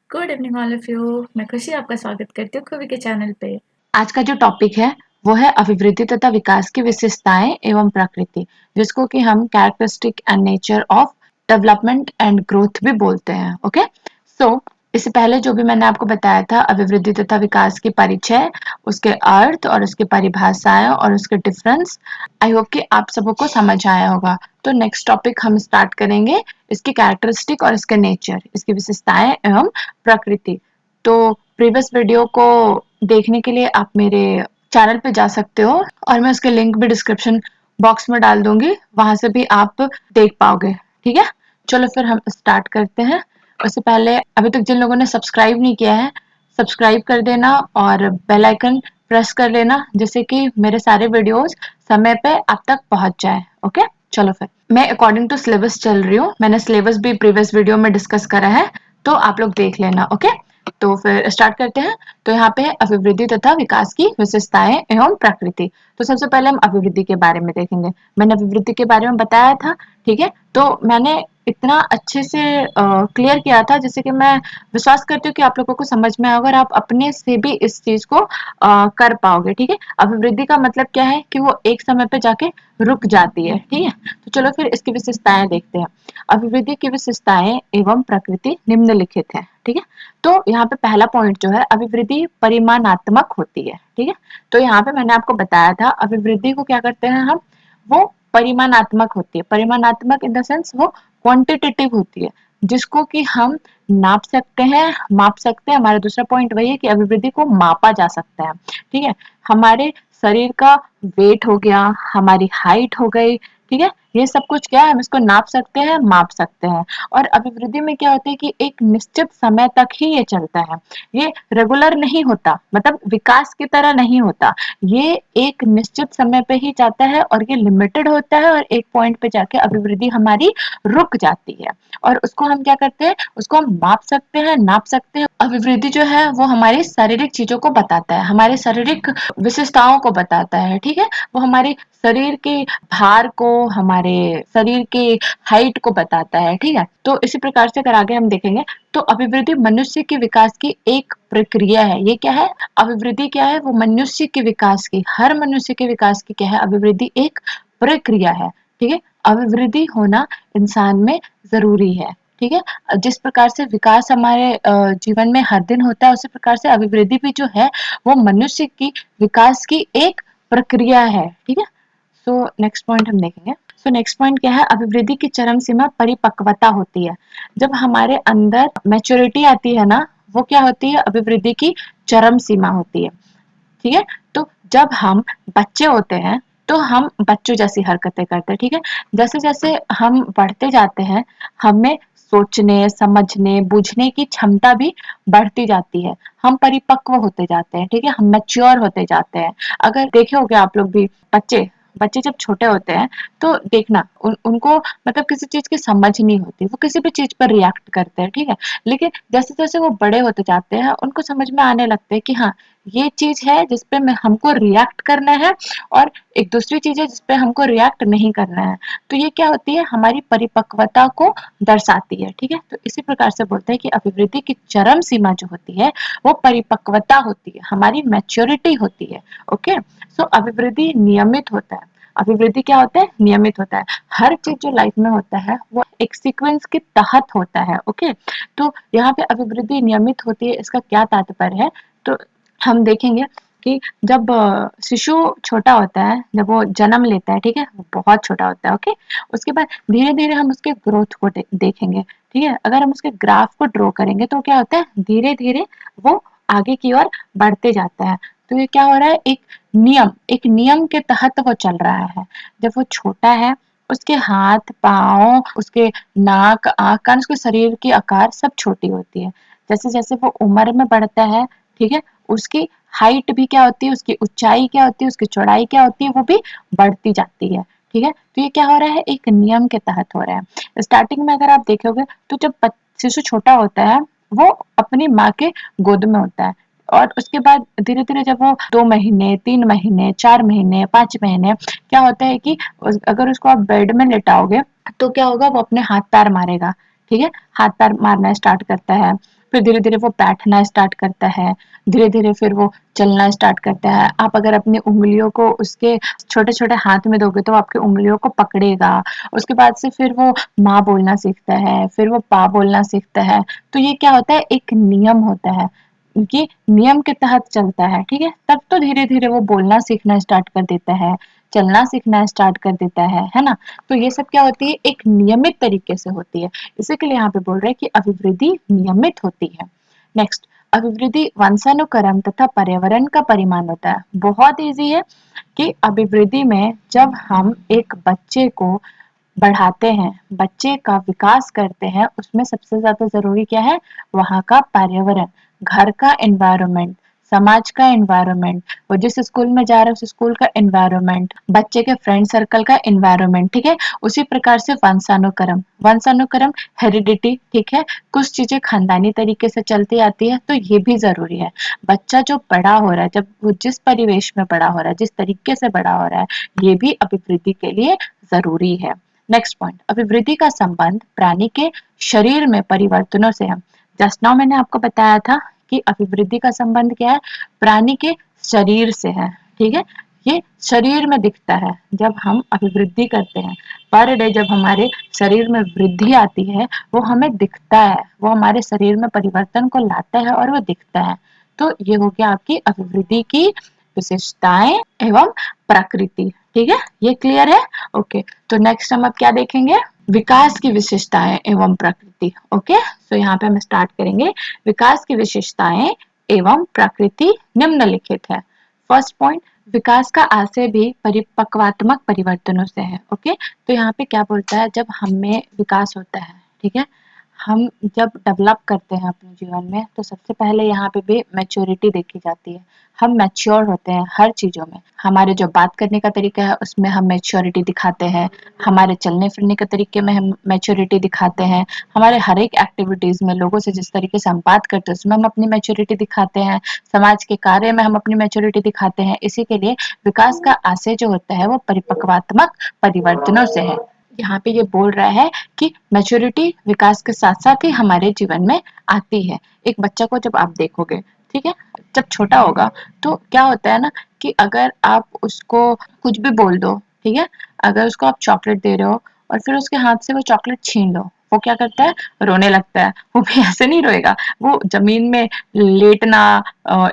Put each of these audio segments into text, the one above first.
Good evening all of you. मैं खुशी आपका स्वागत करती हूँ खुवी के चैनल पे। आज का जो टॉपिक है वो है अभिवृद्धि तथा विकास की विशेषताएं एवं प्रकृति, जिसको कि हम characteristic and nature of development and growth भी बोलते हैं। ओके, सो इससे पहले जो भी मैंने आपको बताया था अभिवृद्धि तथा विकास की परिचय, उसके अर्थ और उसकी परिभाषाएं और उसके डिफरेंस, आई होप कि आप सबको समझ आया होगा। तो नेक्स्ट टॉपिक हम स्टार्ट करेंगे इसकी कैरेक्टरिस्टिक और इसके नेचर, इसकी विशेषताएं एवं प्रकृति। तो प्रीवियस वीडियो को देखने के लिए आप मेरे चैनल पे जा सकते हो और मैं उसके लिंक भी डिस्क्रिप्शन बॉक्स में डाल दूंगी, वहां से भी आप देख पाओगे। ठीक है, चलो फिर हम स्टार्ट करते हैं। उससे पहले अभी तक जिन लोगों ने सब्सक्राइब नहीं किया है, सब्सक्राइब कर देना और बेल आइकन प्रेस कर लेना, जिससे कि मेरे सारे वीडियोस समय पे आप तक पहुंच जाए। ओके, चलो फिर मैं अकॉर्डिंग टू सिलेबस चल रही हूँ। मैंने सिलेबस भी प्रीवियस वीडियो में डिस्कस करा है, तो आप लोग देख लेना। ओके, तो फिर स्टार्ट करते हैं। तो यहाँ पे है अभिवृद्धि तथा विकास की विशेषताएं एवं प्रकृति। तो सबसे पहले हम अभिवृद्धि के बारे में देखेंगे। मैंने अभिवृद्धि के बारे में बताया था, ठीक है, तो मैंने इतना अच्छे से क्लियर किया था जिससे कि मैं विश्वास करती हूँ कि आप लोगों को समझ में आएगा और आप अपने से भी इस चीज को कर पाओगे। ठीक है, अभिवृद्धि का मतलब क्या है कि वो एक समय पे जाके रुक जाती है। ठीक है, तो चलो फिर इसकी विशेषताएं देखते हैं। अभिवृद्धि की विशेषताएं एवं प्रकृति निम्नलिखित है। ठीक है, तो यहाँ पे पहला पॉइंट जो है, अभिवृद्धि परिमाणात्मक होती है। ठीक है, तो यहाँ पे मैंने आपको बताया था अभिवृद्धि को क्या करते हैं हम, वो परिमाणात्मक होती है। परिमाणात्मक इन द सेंस वो क्वांटिटेटिव होती है, जिसको कि हम नाप सकते हैं, माप सकते हैं। हमारा दूसरा पॉइंट वही है कि अभिवृद्धि को मापा जा सकता है। ठीक है, हमारे शरीर का वेट हो गया, हमारी हाइट हो गई, ठीक है, ये सब कुछ क्या है, हम इसको नाप सकते हैं, माप सकते हैं। और अभिवृद्धि में क्या होता है कि एक निश्चित समय तक ही ये चलता है, ये रेगुलर नहीं होता, मतलब विकास की तरह नहीं होता। ये एक निश्चित समय पे ही जाता है और ये लिमिटेड होता है, और एक पॉइंट पे जाके अभिवृद्धि हमारी रुक जाती है। और उसको हम क्या करते हैं, उसको हम माप सकते हैं, नाप सकते हैं। अभिवृद्धि जो है वो हमारी शारीरिक चीजों को बताता है, हमारे शारीरिक विशेषताओं को बताता है। ठीक है, वो हमारे शरीर के भार को, हमारे शरीर के हाइट को बताता है। ठीक है, तो इसी प्रकार से अगर आगे हम देखेंगे तो अभिवृद्धि मनुष्य के विकास की एक प्रक्रिया है। ये क्या है, अभिवृद्धि क्या है, वो मनुष्य के विकास की, हर मनुष्य के विकास की क्या है, अभिवृद्धि एक प्रक्रिया है। ठीक है, अभिवृद्धि होना इंसान में जरूरी है। ठीक है, जिस प्रकार से विकास हमारे जीवन में हर दिन होता है, उसी प्रकार से अभिवृद्धि भी जो है वो मनुष्य की विकास की एक प्रक्रिया है। ठीक है, सो नेक्स्ट पॉइंट हम देखेंगे। सो नेक्स्ट पॉइंट क्या है, अभिवृद्धि की चरम सीमा परिपक्वता होती है। जब हमारे अंदर मैच्योरिटी आती है ना, वो क्या होती है, अभिवृद्धि की चरम सीमा होती है। ठीक है, तो जब हम बच्चे होते हैं तो हम बच्चों जैसी हरकतें करते हैं। ठीक है, जैसे जैसे हम बढ़ते जाते हैं, हमें सोचने, समझने, बुझने की क्षमता भी बढ़ती जाती है, हम परिपक्व होते जाते हैं। ठीक है, हम मैच्योर होते जाते हैं। अगर देखे होगे आप लोग भी, बच्चे बच्चे जब छोटे होते हैं तो देखना उनको मतलब किसी चीज की समझ नहीं होती, वो किसी भी चीज पर रिएक्ट करते हैं। ठीक है, लेकिन जैसे जैसे वो बड़े होते जाते हैं उनको समझ में आने लगते हैं कि हाँ, ये चीज है जिसपे मैं हमको रिएक्ट करना है, और एक दूसरी चीज है जिसपे हमको रिएक्ट नहीं करना है। तो ये क्या होती है, हमारी परिपक्वता को दर्शाती है। ठीक है, तो इसी प्रकार से बोलते हैं कि अभिवृद्धि की चरम सीमा जो होती है वो परिपक्वता होती है, हमारी मैच्योरिटी होती है। ओके, सो अभिवृद्धि नियमित होता है। अभिवृद्धि क्या होता है, नियमित होता है। हर चीज जो लाइफ में होता है वो एक सीक्वेंस के तहत होता है। ओके, तो यहाँ पे अभिवृद्धि नियमित होती है, इसका क्या तात्पर्य है, तो हम देखेंगे कि जब शिशु छोटा होता है, जब वो जन्म लेता है, ठीक है, वो बहुत छोटा होता है। ओके, उसके बाद धीरे धीरे हम उसके ग्रोथ को देखेंगे। ठीक है, अगर हम उसके ग्राफ को ड्रॉ करेंगे तो क्या होता है, धीरे धीरे वो आगे की ओर बढ़ते जाता है। तो ये क्या हो रहा है, एक नियम के तहत वो चल रहा है। जब वो छोटा है, उसके हाथ पाँव, उसके नाक आँख कान, उसके शरीर की आकार सब छोटी होती है। जैसे जैसे वो उम्र में बढ़ता है, ठीक है, उसकी हाइट भी क्या होती है, उसकी ऊंचाई क्या होती है, उसकी चौड़ाई क्या होती है, वो भी बढ़ती जाती है। ठीक है, तो ये क्या हो रहा है, एक नियम के तहत हो रहा है। स्टार्टिंग में अगर आप देखोगे तो जब शिशु छोटा होता है वो अपनी माँ के गोद में होता है, और उसके बाद धीरे धीरे जब वो 2 महीने, 3 महीने, 4 महीने, 5 महीने, क्या होता है कि अगर उसको आप बेड में लेटाओगे तो क्या होगा, वो अपने हाथ पैर मारेगा। ठीक है, हाथ पैर मारना स्टार्ट करता है, फिर धीरे धीरे वो बैठना स्टार्ट करता है, धीरे धीरे फिर वो चलना स्टार्ट करता है। आप अगर अपनी उंगलियों को उसके छोटे छोटे हाथ में दोगे तो वो आपकी उंगलियों को पकड़ेगा। उसके बाद से फिर वो माँ बोलना सीखता है, फिर वो पा बोलना सीखता है। तो ये क्या होता है, एक नियम होता है, ये नियम के तहत चलता है, ठीक है। तब तो धीरे धीरे वो बोलना सीखना स्टार्ट कर देता है, चलना सीखना स्टार्ट कर देता है ना। तो ये सब क्या होती है, एक नियमित तरीके से होती है। इसी के लिए यहाँ पे बोल रहे हैं कि अभिवृद्धि नियमित होती है। नेक्स्ट, अभिवृद्धि वंशानुक्रम तथा पर्यावरण का परिमाण होता है। बहुत इजी है कि अभिवृद्धि में जब हम एक बच्चे को बढ़ाते हैं, बच्चे का विकास करते हैं, उसमें सबसे ज्यादा जरूरी क्या है, वहाँ का पर्यावरण, घर का एनवायरनमेंट, समाज का एनवायरनमेंट, वो जिस स्कूल में जा रहा है उस स्कूल का एनवायरनमेंट, बच्चे के फ्रेंड सर्कल का एनवायरनमेंट, ठीक है। उसी प्रकार से वंशानुक्रम, वंशानुक्रम हेरिडिटी, ठीक है, कुछ चीजें खानदानी तरीके से चलती आती है, तो ये भी जरूरी है। बच्चा जो बड़ा हो रहा है, जब वो जिस परिवेश में बड़ा हो रहा है, जिस तरीके से बड़ा हो रहा है, ये भी अभिवृद्धि के लिए जरूरी है। नेक्स्ट पॉइंट, अभिवृद्धि का संबंध प्राणी के शरीर में परिवर्तनों से है। जस्ट नाउ मैंने आपको बताया था कि अभिवृद्धि का संबंध क्या है, प्राणी के शरीर से है, ठीक है। ये शरीर में दिखता है जब हम अभिवृद्धि करते हैं, पर डे जब हमारे शरीर में वृद्धि आती है वो हमें दिखता है, वो हमारे शरीर में परिवर्तन को लाता है और वो दिखता है। तो ये हो गया आपकी अभिवृद्धि की विशेषताएं एवं प्रकृति, ठीक है, ये क्लियर है। ओके, तो नेक्स्ट हम अब क्या देखेंगे, विकास की विशेषताएं एवं प्रकृति। ओके, तो यहाँ पे हम स्टार्ट करेंगे, विकास की विशेषताएं एवं प्रकृति निम्नलिखित है। फर्स्ट पॉइंट, विकास का आशय भी परिपक्वात्मक परिवर्तनों से है। ओके, तो यहाँ पे क्या बोलता है, जब हमें विकास होता है, ठीक है, हम जब डेवलप करते हैं अपने जीवन में, तो सबसे पहले यहाँ पे भी मैच्योरिटी देखी जाती है। हम मैच्योर होते हैं हर चीज़ों में, हमारे जो बात करने का तरीका है उसमें हम मैच्योरिटी दिखाते हैं, हमारे चलने फिरने के तरीके में हम मैच्योरिटी दिखाते हैं, हमारे हर एक एक्टिविटीज़ में लोगों से जिस तरीके से हम बात करते हैं उसमें हम अपनी मैच्योरिटी दिखाते हैं, समाज के कार्य में हम अपनी मैच्योरिटी दिखाते हैं। इसी के लिए विकास का आशय जो होता है वो परिपक्वात्मक परिवर्तनों से है। यहाँ पे ये बोल रहा है कि मैच्योरिटी विकास के साथ साथ ही हमारे जीवन में आती है। एक बच्चा को जब आप देखोगे, ठीक है, जब छोटा होगा तो क्या होता है ना, कि अगर आप उसको कुछ भी बोल दो, ठीक है, अगर उसको आप चॉकलेट दे रहे हो और फिर उसके हाथ से वो चॉकलेट छीन लो, वो क्या करता है, रोने लगता है। वो भी ऐसे नहीं रोएगा, वो जमीन में लेटना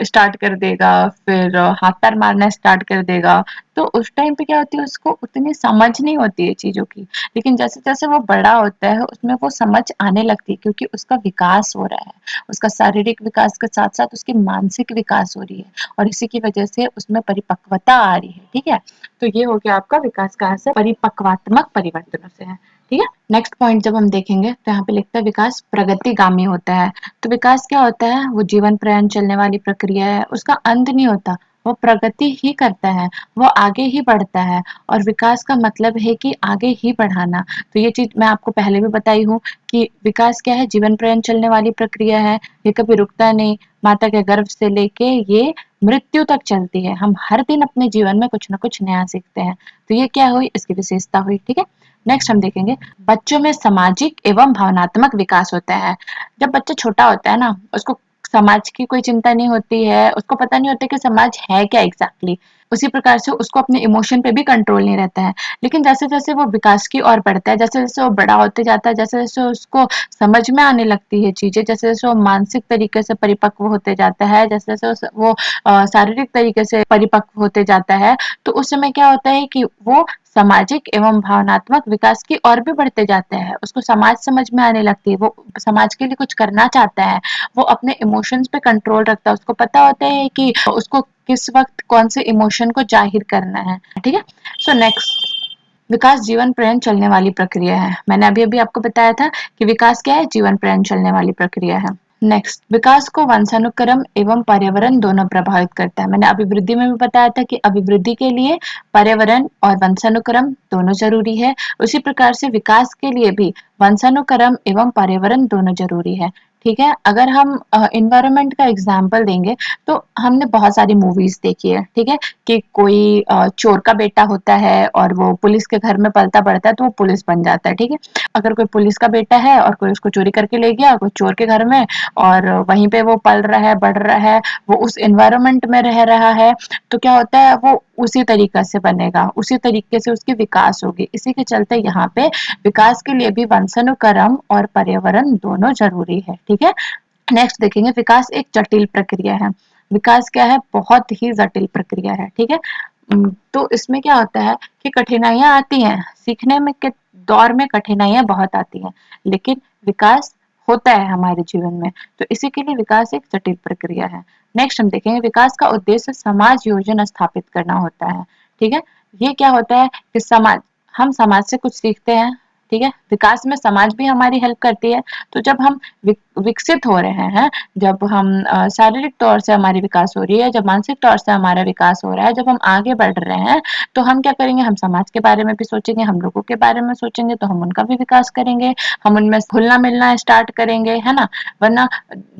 स्टार्ट कर देगा, फिर हाथ पैर मारना स्टार्ट कर देगा। तो उस टाइम पे क्या होती है, उसको उतनी समझ नहीं होती है चीजों की। लेकिन जैसे जैसे वो बड़ा होता है उसमें वो समझ आने लगती है, क्योंकि उसका विकास हो रहा है, उसका शारीरिक विकास के साथ साथ उसकी मानसिक विकास हो रही है, और इसी की वजह से उसमें परिपक्वता आ रही है, ठीक है। तो ये हो गया आपका विकास का असर परिपक्वात्मक परिवर्तनों से है, ठीक है। नेक्स्ट पॉइंट जब हम देखेंगे तो यहाँ पे लिखता है विकास प्रगतिगामी होता है। तो विकास क्या होता है, वो जीवन पर्यंत चलने वाली प्रक्रिया है, उसका अंत नहीं होता, वो प्रगति ही करता है, वो आगे ही बढ़ता है। और विकास का मतलब है कि आगे ही बढ़ाना। तो ये चीज मैं आपको पहले भी बताई हूँ कि विकास क्या है, जीवन पर्यंत चलने वाली प्रक्रिया है, ये कभी रुकता नहीं, माता के गर्भ से लेके ये मृत्यु तक चलती है। हम हर दिन अपने जीवन में कुछ ना कुछ नया सीखते हैं। तो ये क्या हुई, इसकी विशेषता हुई, ठीक है। नेक्स्ट हम देखेंगे, बच्चों में सामाजिक एवं भावनात्मक विकास होता है। जब बच्चा छोटा होता है ना, उसको समाज की कोई चिंता नहीं होती है, उसको पता नहीं होता कि समाज है क्या एग्जैक्टली। उसी प्रकार से उसको अपने इमोशन पे भी कंट्रोल नहीं रहता है। लेकिन जैसे जैसे वो विकास की ओर बढ़ता है, जैसे जैसे वो बड़ा होते जाता है, जैसे जैसे उसको समझ में आने लगती है चीजें, जैसे जैसे वो मानसिक तरीके से परिपक्व होते जाता है, जैसे जैसे वो शारीरिक तरीके से परिपक्व होते जाता है, तो उस समय क्या होता है कि वो सामाजिक एवं भावनात्मक विकास की ओर भी बढ़ते जाते हैं। उसको समाज समझ में आने लगती है, वो समाज के लिए कुछ करना चाहता है, वो अपने इमोशंस पे कंट्रोल रखता है, उसको पता होता है कि उसको किस वक्त कौन से इमोशन को जाहिर करना है, ठीक है। सो नेक्स्ट, विकास जीवन पर्यंत चलने वाली प्रक्रिया है। मैंने अभी अभी आपको बताया था कि विकास क्या है, जीवन पर्यंत चलने वाली प्रक्रिया है। नेक्स्ट, विकास को वंशानुक्रम एवं पर्यावरण दोनों प्रभावित करता है। मैंने अभिवृद्धि में भी बताया था कि अभिवृद्धि के लिए पर्यावरण और वंशानुक्रम दोनों जरूरी है। उसी प्रकार से विकास के लिए भी वंशानुक्रम एवं पर्यावरण दोनों जरूरी है। ठीक है। अगर हम इन्वायरमेंट का एग्जाम्पल देंगे तो हमने बहुत सारी मूवीज देखी है, ठीक है, कि कोई चोर का बेटा होता है और वो पुलिस के घर में पलता बढ़ता है तो वो पुलिस बन जाता है, ठीक है। अगर कोई पुलिस का बेटा है और कोई उसको चोरी करके ले गया कोई चोर के घर में और वहीं पे वो पल रहा है बढ़ रहा है, वो उस इन्वायरमेंट में रह रहा है, तो क्या होता है वो उसी तरीके से बनेगा, उसी तरीके से उसकी विकास होगी। इसी के चलते यहाँ पे विकास के लिए भी वंशानुक्रम और पर्यावरण दोनों जरूरी है, ठीक है। नेक्स्ट देखेंगे, विकास एक जटिल प्रक्रिया है। विकास क्या है, बहुत ही जटिल प्रक्रिया है, ठीक है। तो इसमें क्या होता है कि कठिनाइयां आती हैं सीखने में के दौर में, कठिनाइयां बहुत आती हैं, लेकिन विकास होता है हमारे जीवन में, तो इसी के लिए विकास एक जटिल प्रक्रिया है। नेक्स्ट हम देखेंगे, विकास का उद्देश्य समाज योजना स्थापित करना होता है, ठीक है। ये क्या होता है कि समाज, हम समाज से कुछ सीखते हैं, ठीक है, विकास में समाज भी हमारी हेल्प करती है। तो जब हम विकसित हो रहे हैं, जब हम शारीरिक तौर से हमारी विकास हो रही है, जब मानसिक तौर से हमारा विकास हो रहा है, जब हम आगे बढ़ रहे हैं, तो हम क्या करेंगे, हम समाज के बारे में भी सोचेंगे, हम लोगों के बारे में सोचेंगे, तो हम उनका भी विकास करेंगे, हम उनमें घुलना मिलना स्टार्ट करेंगे, है ना। वरना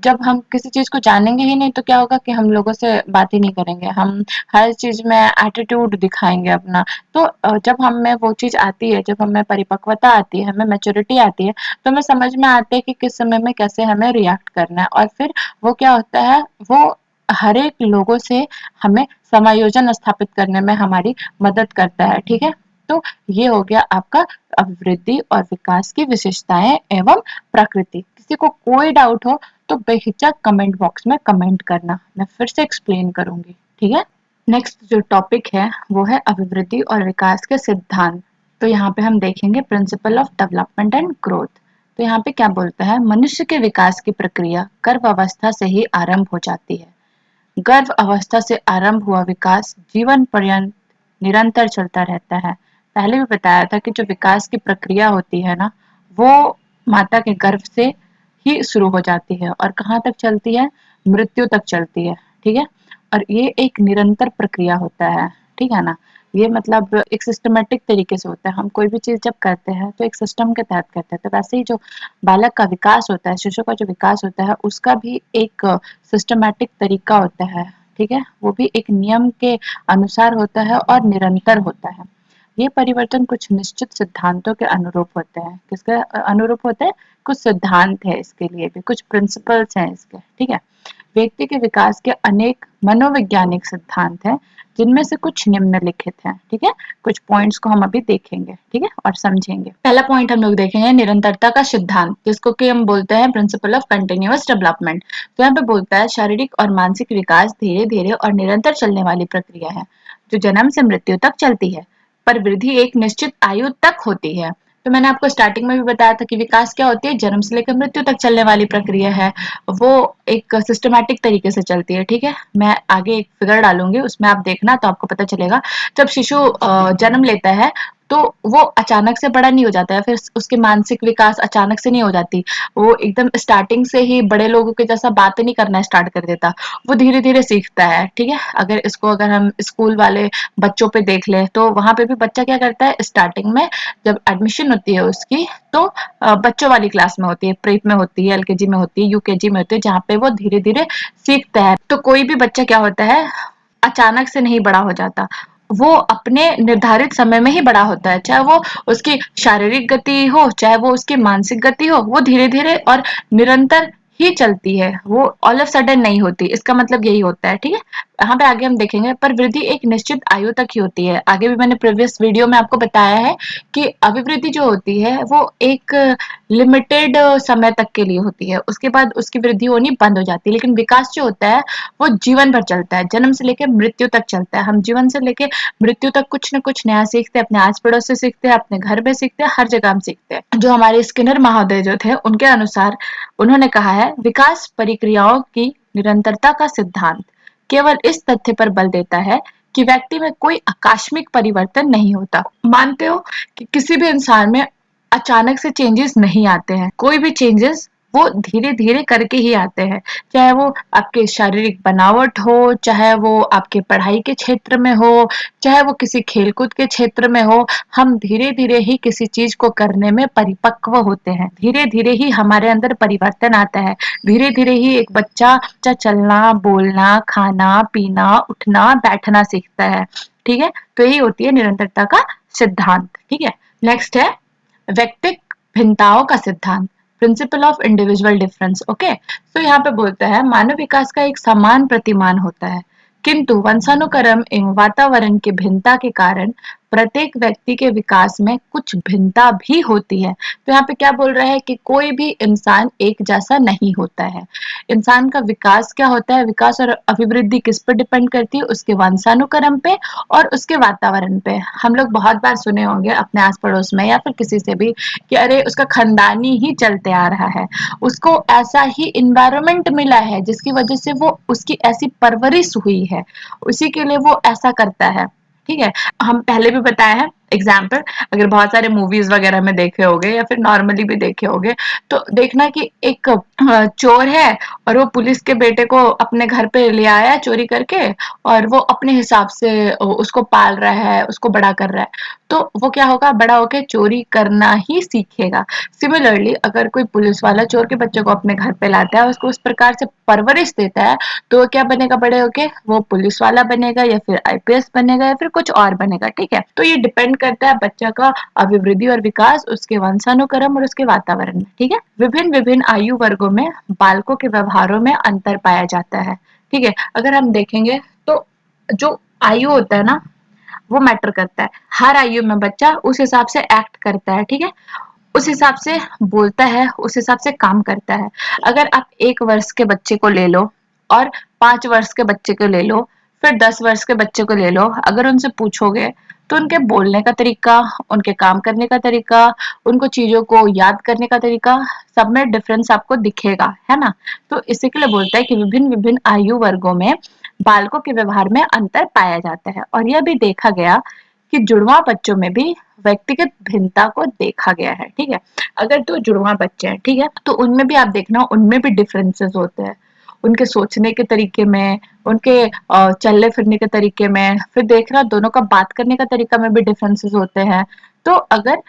जब हम किसी चीज को जानेंगे ही नहीं तो क्या होगा कि हम लोगों से बात ही नहीं करेंगे, हम हर चीज में एटीट्यूड दिखाएंगे अपना। तो जब हम में वो चीज आती है, जब हमें परिपक्वता आती है, हमें मैच्योरिटी आती है, तो हमें समझ में आता है कि किस समय में कैसे हमें रिएक्ट करना है, और फिर वो क्या होता है, वो हर एक लोगों से हमें समायोजन स्थापित करने में हमारी मदद करता है, ठीक है। तो ये हो गया आपका अभिवृद्धि और विकास की विशेषताएं एवं प्रकृति। किसी को कोई डाउट हो तो बेहिचक कमेंट बॉक्स में कमेंट करना, मैं फिर से एक्सप्लेन करूंगी, ठीक है। नेक्स्ट जो टॉपिक है वो है अभिवृद्धि और विकास के सिद्धांत। तो यहाँ पे हम देखेंगे principle of development and growth. तो यहाँ पे क्या बोलता है, मनुष्य के विकास की प्रक्रिया गर्भ अवस्था से ही आरंभ हो जाती है। गर्भ अवस्था से आरंभ हुआ विकास जीवन पर्यंत निरंतर चलता रहता है। पहले भी बताया था कि जो विकास की प्रक्रिया होती है ना, वो माता के गर्भ से ही शुरू हो जाती है और कहाँ तक चलती है, मृत्यु तक चलती है, ठीक है। और ये एक निरंतर प्रक्रिया होता है, ठीक है ना। ये मतलब एक सिस्टमेटिक तरीके से होता है, हम कोई भी चीज जब करते हैं तो एक सिस्टम के तहत करते हैं, तो वैसे ही जो बालक का विकास होता है, शिशु का जो विकास होता है, उसका भी एक सिस्टमैटिक तरीका होता है, ठीक है, वो भी एक नियम के अनुसार होता है और निरंतर होता है। ये परिवर्तन कुछ निश्चित सिद्धांतों के अनुरूप होते हैं। किसके अनुरूप होते हैं, कुछ सिद्धांत है इसके लिए भी, कुछ प्रिंसिपल्स हैं इसके, ठीक है। व्यक्ति के विकास के अनेक मनोवैज्ञानिक सिद्धांत हैं, जिनमें से कुछ निम्नलिखित हैं, ठीक है। कुछ पॉइंट्स को हम अभी देखेंगे, ठीक है, और समझेंगे। पहला पॉइंट हम लोग देखेंगे निरंतरता का सिद्धांत, जिसको कि हम बोलते हैं प्रिंसिपल ऑफ कंटिन्यूअस डेवलपमेंट। तो यहाँ पे बोलता है शारीरिक और मानसिक विकास धीरे धीरे और निरंतर चलने वाली प्रक्रिया है, जो जन्म से मृत्यु तक चलती है, पर वृद्धि एक निश्चित आयु तक होती है। तो मैंने आपको स्टार्टिंग में भी बताया था कि विकास क्या होती है, जन्म से लेकर मृत्यु तक चलने वाली प्रक्रिया है, वो एक सिस्टमैटिक तरीके से चलती है, ठीक है। मैं आगे एक फिगर डालूंगी, उसमें आप देखना तो आपको पता चलेगा। जब शिशु जन्म लेता है तो वो अचानक से बड़ा नहीं हो जाता है, फिर उसके मानसिक विकास अचानक से नहीं हो जाती, वो एकदम स्टार्टिंग से ही बड़े लोगों के जैसा बात नहीं करना स्टार्ट कर देता, वो धीरे धीरे सीखता है, ठीक है। अगर हम स्कूल वाले बच्चों पे देख ले तो वहां पे भी बच्चा क्या करता है, स्टार्टिंग में जब एडमिशन होती है उसकी, तो बच्चों वाली क्लास में होती है, प्रेप में होती है, एलकेजी में होती है, यूकेजी में होती है, जहाँ पे वो धीरे धीरे सीखता है। तो कोई भी बच्चा क्या होता है, अचानक से नहीं बड़ा हो जाता, वो अपने निर्धारित समय में ही बड़ा होता है, चाहे वो उसकी शारीरिक गति हो, चाहे वो उसकी मानसिक गति हो, वो धीरे धीरे और निरंतर ही चलती है, वो ऑल ऑफ सडन नहीं होती। इसका मतलब यही होता है, ठीक है। यहाँ पे आगे हम देखेंगे, पर वृद्धि एक निश्चित आयु तक ही होती है। आगे भी मैंने प्रीवियस वीडियो में आपको बताया है कि अभिवृद्धि जो होती है वो एक लिमिटेड समय तक के लिए होती है, उसके बाद उसकी वृद्धि होनी बंद हो जाती है। लेकिन विकास जो होता है वो जीवन भर चलता है, जन्म से लेकर मृत्यु तक चलता है। हम जीवन से लेकर मृत्यु तक कुछ न कुछ नया सीखते हैं, अपने आस पड़ोस से सीखते हैं, अपने घर में सीखते हैं, हर जगह हम सीखते हैं। जो हमारे स्किनर महोदय जो थे, उनके अनुसार उन्होंने कहा है, विकास प्रक्रियाओं की निरंतरता का सिद्धांत केवल इस तथ्य पर बल देता है कि व्यक्ति में कोई आकस्मिक परिवर्तन नहीं होता। मानते हो कि किसी भी इंसान में अचानक से चेंजेस नहीं आते हैं, कोई भी चेंजेस वो धीरे धीरे करके ही आते हैं। चाहे वो आपके शारीरिक बनावट हो, चाहे वो आपके पढ़ाई के क्षेत्र में हो, चाहे वो किसी खेलकूद के क्षेत्र में हो, हम धीरे धीरे ही किसी चीज को करने में परिपक्व होते हैं। धीरे धीरे ही हमारे अंदर परिवर्तन आता है। धीरे धीरे ही एक बच्चा चलना, बोलना, खाना, पीना, उठना, बैठना सीखता है। ठीक है, तो यही होती है निरंतरता का सिद्धांत। ठीक है, नेक्स्ट है व्यक्तिक भिन्नताओं का सिद्धांत, principle of individual difference. Okay, तो यहाँ पे बोलता है मानव विकास का एक समान प्रतिमान होता है, किंतु वंशानुक्रम एवं वातावरण की भिन्नता के कारण प्रत्येक व्यक्ति के विकास में कुछ भिन्नता भी होती है। तो यहाँ पे क्या बोल रहा है कि कोई भी इंसान एक जैसा नहीं होता है। इंसान का विकास क्या होता है, विकास और अभिवृद्धि किस पर डिपेंड करती है, उसके वंशानुक्रम पे और उसके वातावरण पे। हम लोग बहुत बार सुने होंगे अपने आस पड़ोस में या फिर किसी से भी कि अरे उसका खानदानी ही चलते आ रहा है, उसको ऐसा ही इन्वायरमेंट मिला है जिसकी वजह से वो उसकी ऐसी परवरिश हुई है, उसी के लिए वो ऐसा करता है। ठीक है, हम पहले भी बताए हैं एग्जाम्पल, अगर बहुत सारे मूवीज वगैरह में देखे होंगे या फिर नॉर्मली भी देखे होंगे, तो देखना कि एक चोर है और वो पुलिस के बेटे को अपने घर पे ले आया चोरी करके, और वो अपने हिसाब से उसको पाल रहा है, उसको बड़ा कर रहा है, तो वो क्या होगा, बड़ा होके चोरी करना ही सीखेगा। सिमिलरली अगर कोई पुलिस वाला चोर के बच्चे को अपने घर पे लाता है, उसको उस प्रकार से परवरिश देता है, तो वो क्या बनेगा बड़े होके, वो पुलिस वाला बनेगा या फिर आईपीएस बनेगा या फिर कुछ और बनेगा। ठीक है, तो ये डिपेंड करता है बच्चा का अभिवृद्धि और विकास उसके वंशानुक्रम और उसके वातावरण में। ठीक है, विभिन्न विभिन्न आयु वर्गों में बालकों के व्यवहारों में अंतर पाया जाता है। ठीक है, अगर हम देखेंगे तो जो आयु होता है ना, वो मैटर करता है। हर आयु में बच्चा उस हिसाब से एक्ट करता है। ठीक है, उस हिसाब से बोलता है, उस हिसाब से काम करता है। अगर आप 1 वर्ष के बच्चे को ले लो और 5 वर्ष के बच्चे को ले लो, फिर 10 वर्ष के बच्चे को ले लो, अगर उनसे पूछोगे तो उनके बोलने का तरीका, उनके काम करने का तरीका, उनको चीजों को याद करने का तरीका, सब में डिफरेंस आपको दिखेगा, है ना। तो इसी के लिए बोलता है कि विभिन्न विभिन्न आयु वर्गों में बालकों के व्यवहार में अंतर पाया जाता है। और यह भी देखा गया कि जुड़वा बच्चों में भी व्यक्तिगत भिन्नता को देखा गया है। ठीक है, अगर 2 जुड़वा बच्चे हैं, ठीक है, तो उनमें भी आप देखना, उनमें भी डिफरेंसेस होते हैं, उनके सोचने के तरीके में, उनके चलने फिरने के तरीके में, फिर देखना दोनों का बात करने का तरीका में भी डिफरेंसेस होते हैं। तो अगर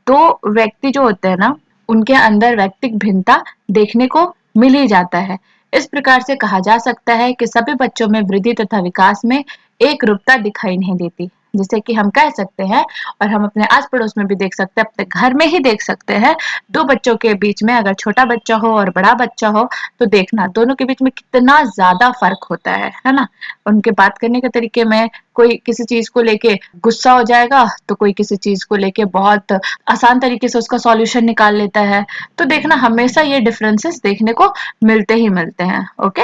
2 व्यक्ति जो होते हैं ना, उनके अंदर व्यक्तिक भिन्नता देखने को मिल ही जाता है। इस प्रकार से कहा जा सकता है कि सभी बच्चों में वृद्धि तथा विकास में एक रूपता दिखाई नहीं देती। जिसे कि हम कह सकते हैं, और हम अपने आस पड़ोस में भी देख सकते हैं, अपने घर में ही देख सकते हैं, 2 बच्चों के बीच में अगर छोटा बच्चा हो और बड़ा बच्चा हो, तो देखना दोनों के बीच में कितना ज्यादा फर्क होता है ना। उनके बात करने के तरीके में, कोई किसी चीज को लेके गुस्सा हो जाएगा तो कोई किसी चीज को लेके बहुत आसान तरीके से उसका सॉल्यूशन निकाल लेता है। तो देखना हमेशा ये डिफरेंसेस देखने को मिलते ही मिलते हैं। ओके,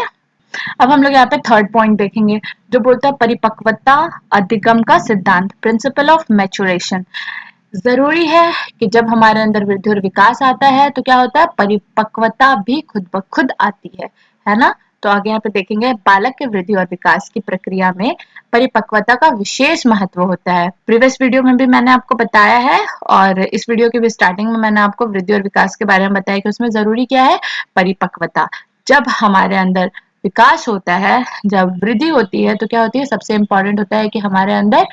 अब हम लोग यहाँ पे थर्ड पॉइंट देखेंगे, जो बोलता है परिपक्वता अधिगम का सिद्धांत, प्रिंसिपल ऑफ मैचुरेशन। जरूरी है कि जब हमारे अंदर वृद्धि और विकास आता है तो क्या होता है, परिपक्वता भी खुद ब खुद आती है ना। तो आगे यहाँ पे देखेंगे, बालक के वृद्धि और विकास की प्रक्रिया में परिपक्वता का विशेष महत्व होता है। प्रीवियस वीडियो में भी मैंने आपको बताया है, और इस वीडियो की भी स्टार्टिंग में मैंने आपको वृद्धि और विकास के बारे में बताया कि उसमें जरूरी क्या है, परिपक्वता। जब हमारे अंदर विकास होता है, जब वृद्धि होती है, तो क्या होती है, सबसे इंपॉर्टेंट होता है कि हमारे अंदर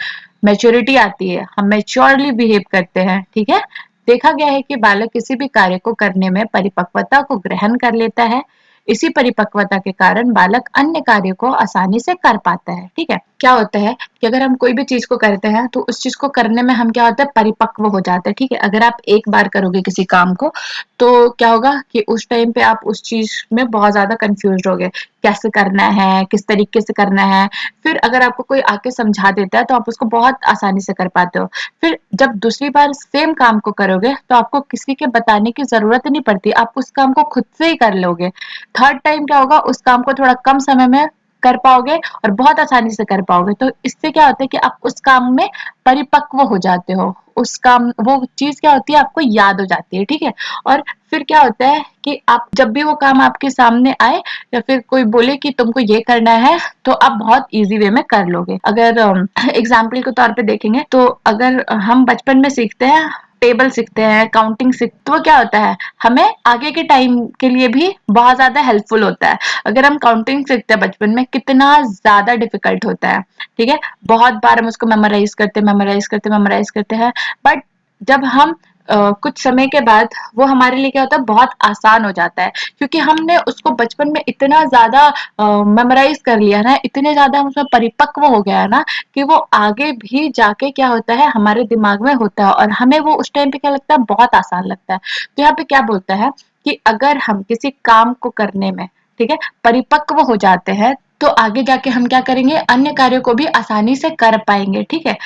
मैच्योरिटी आती है, हम मैच्योरली बिहेव करते हैं। ठीक है, देखा गया है कि बालक किसी भी कार्य को करने में परिपक्वता को ग्रहण कर लेता है। इसी परिपक्वता के कारण बालक अन्य कार्य को आसानी से कर पाता है। ठीक है, क्या होता है कि अगर हम कोई भी चीज को करते हैं तो उस चीज को करने में हम क्या होता है, परिपक्व हो जाते हैं। ठीक है, अगर आप एक बार करोगे किसी काम को, तो क्या होगा कि उस टाइम पे आप उस चीज में बहुत ज्यादा कंफ्यूज हो गए, कैसे करना है, किस तरीके से करना है। फिर अगर आपको कोई आके समझा देता है तो आप उसको बहुत आसानी से कर पाते हो। फिर जब दूसरी बार सेम काम को करोगे तो आपको किसी के बताने की जरूरत नहीं पड़ती, आप उस काम को खुद से ही कर लोगे। थर्ड टाइम क्या होगा, उस काम को थोड़ा कम समय में कर पाओगे और बहुत आसानी से कर पाओगे। तो इससे क्या होता है कि आप उस काम में परिपक्व हो जाते हो, उस काम, वो चीज क्या होती है, आपको याद हो जाती है। ठीक है, और फिर क्या होता है कि आप जब भी वो काम आपके सामने आए या फिर कोई बोले कि तुमको ये करना है, तो आप बहुत इजी वे में कर लोगे। अगर एग्जाम्पल के तौर पे देखेंगे तो अगर हम बचपन में सीखते हैं टेबल सीखते हैं, काउंटिंग सीखते, तो वो क्या होता है, हमें आगे के टाइम के लिए भी बहुत ज्यादा हेल्पफुल होता है। अगर हम काउंटिंग सीखते हैं बचपन में, कितना ज्यादा डिफिकल्ट होता है, ठीक है, बहुत बार हम उसको मेमोराइज करते हैं, बट जब हम कुछ समय के बाद वो हमारे लिए क्या होता है, बहुत आसान हो जाता है, क्योंकि हमने उसको बचपन में इतना ज्यादा मेमोराइज कर लिया ना, इतने ज्यादा हम उसमें परिपक्व हो गया है ना, कि वो आगे भी जाके क्या होता है, हमारे दिमाग में होता है, और हमें वो उस टाइम पे क्या लगता है, बहुत आसान लगता है। तो यहाँ पे क्या बोलता है कि अगर हम किसी काम को करने में, ठीक है, परिपक्व हो जाते हैं, तो आगे जाके हम क्या करेंगे, अन्य कार्यों को भी आसानी से कर पाएंगे, ठीक है।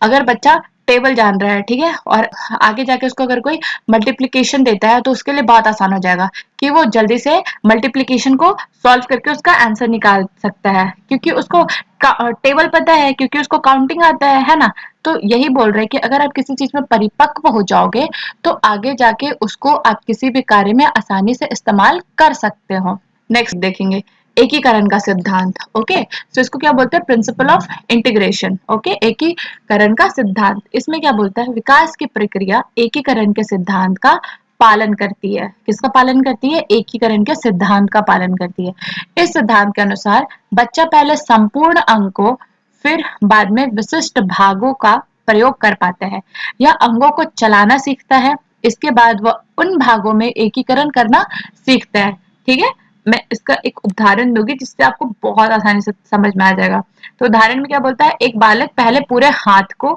अगर बच्चा टेबल जान रहा है, ठीक है, और आगे जाके उसको अगर कोई मल्टीप्लिकेशन देता है, तो उसके लिए बहुत आसान हो जाएगा कि वो जल्दी से मल्टीप्लिकेशन को सॉल्व करके उसका आंसर निकाल सकता है, क्योंकि उसको टेबल पता है, क्योंकि उसको काउंटिंग आता है ना। तो यही बोल रहे हैं कि अगर आप किसी चीज में परिपक्व हो जाओगे, तो आगे जाके उसको आप किसी भी कार्य में आसानी से इस्तेमाल कर सकते हो। नेक्स्ट देखेंगे एकीकरण का सिद्धांत। ओके, सो इसको क्या बोलते हैं, प्रिंसिपल ऑफ इंटीग्रेशन। ओके, एकीकरण का सिद्धांत, इसमें क्या बोलता है, विकास की प्रक्रिया एकीकरण के सिद्धांत का पालन करती है। किसका पालन करती है, एकीकरण के सिद्धांत का पालन करती है। इस सिद्धांत के अनुसार बच्चा पहले संपूर्ण अंक को, फिर बाद में विशिष्ट भागों का प्रयोग कर पाता है, या अंगों को चलाना सीखता है। इसके बाद वह उन भागों में एकीकरण करना सीखता है, ठीक है। मैं इसका एक उदाहरण दूंगी जिससे आपको बहुत आसानी से समझ में आ जाएगा। तो उदाहरण में क्या बोलता है, एक बालक पहले पूरे हाथ को,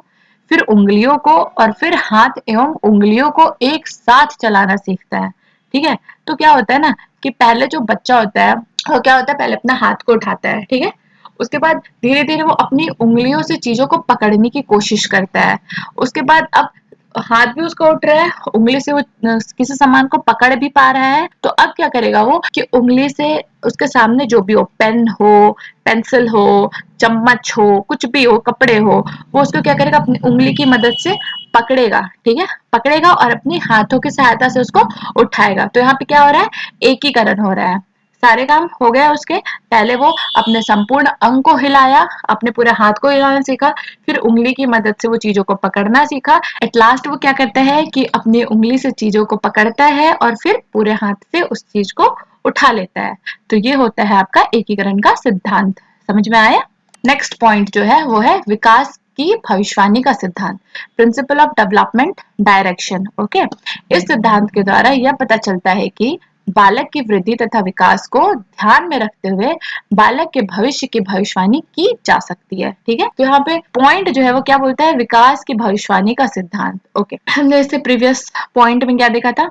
फिर उंगलियों को, और फिर हाथ एवं उंगलियों को एक साथ चलाना सीखता है, ठीक है। तो क्या होता है ना, कि पहले जो बच्चा होता है, वो क्या होता है, पहले अपना हाथ को उठाता है, ठीक है, उसके बाद धीरे धीरे वो अपनी उंगलियों से चीजों को पकड़ने की कोशिश करता है। उसके बाद अब हाथ भी उसका उठ रहा है, उंगली से वो किसी सामान को पकड़ भी पा रहा है। तो अब क्या करेगा वो, कि उंगली से उसके सामने जो भी हो, पेन हो, पेंसिल हो, चम्मच हो, कुछ भी हो, कपड़े हो, वो उसको क्या करेगा, अपनी उंगली की मदद से पकड़ेगा, ठीक है, पकड़ेगा और अपनी हाथों की सहायता से उसको उठाएगा। तो यहाँ पे क्या हो रहा है, एकीकरण हो रहा है। सारे काम हो गया उसके, पहले वो अपने संपूर्ण अंग को हिलाया, अपने पूरे हाथ को हिलाना सीखा, फिर उंगली की मदद से वो चीजों को पकड़ना सीखा। एट लास्ट वो क्या करता है कि अपनी उंगली से चीजों को पकड़ता है और फिर पूरे हाथ से उस चीज को उठा लेता है। तो ये होता है आपका एकीकरण का सिद्धांत। समझ में आया। नेक्स्ट पॉइंट जो है वो है विकास की भविष्यवाणी का सिद्धांत, principle of development direction. Okay, इस सिद्धांत के द्वारा यह पता चलता है कि बालक की वृद्धि तथा विकास को ध्यान में रखते हुए बालक के भविष्य की भविष्यवाणी की जा सकती है, ठीक है। तो यहाँ पे पॉइंट जो है वो क्या बोलता है, विकास की भविष्यवाणी का सिद्धांत। ओके, हमने इससे प्रीवियस पॉइंट में क्या देखा था,